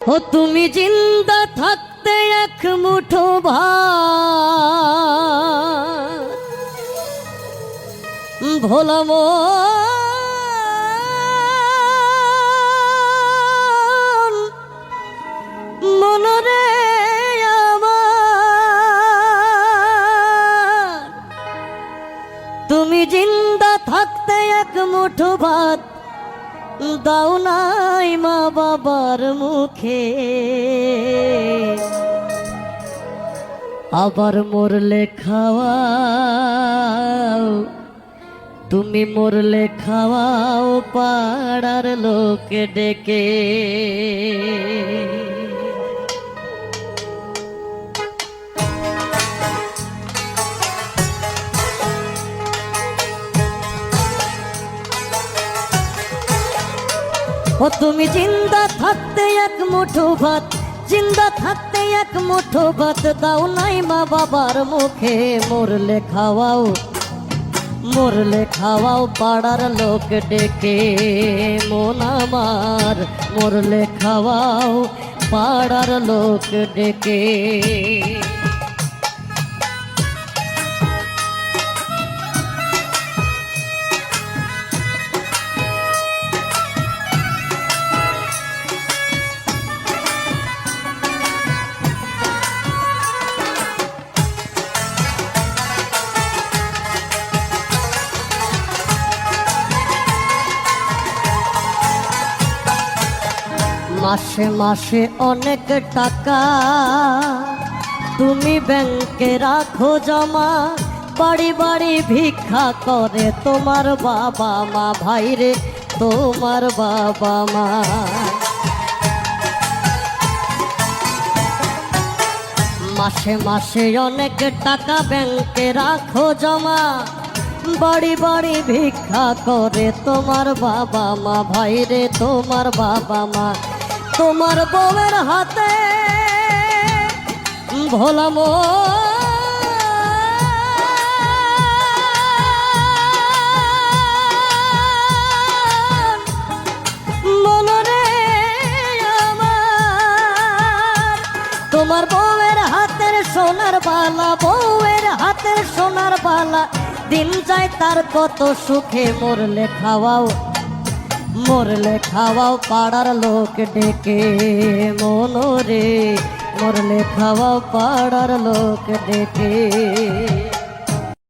ও তুমি জিন্দা থাকতে এক মুঠো ভাত ভোলামো মনরে আমার তুমি জিন্দা থাকতে এক মুঠো ভাত দাও নাই মা বাবার মুখে আবার মরলে খাওয়াও তুমি মরলে খাওয়াও পাড়ার লোকে ডেকে ও তুমি জিন্দা থাকতে এক মুঠো ভাত জিন্দা থাকতে এক মুঠো ভাত দাও নাই মা বাবার মুখে মরলে খাওয়াও পাড়ার লোক ডেকে মন আমার মরলে খাওয়াও পাড়ার লোক ডেকে মাসে মাসে অনেক টাকা তুমি ব্যাংকে রাখো জমা বাড়ি বাড়ি ভিক্ষা করে তোমার বাবা মা ভাইরে তোমার বাবা মা মাসে মাসে অনেক টাকা ব্যাংকে রাখো জমা বাড়ি বাড়ি ভিক্ষা করে তোমার বাবা মা ভাইরে তোমার বাবা মা তোমার বউয়ের হাতে ভোলামো মনরে আমার তোমার বউয়ের হাতের সোনার বালা বউয়ের হাতের সোনার বালা দিন যায় তার কত সুখে মরলে খাওয়াও পাড়ার লোক ডেকে মনরে মরলে খাওয়াও পাড়ার লোক ডেকে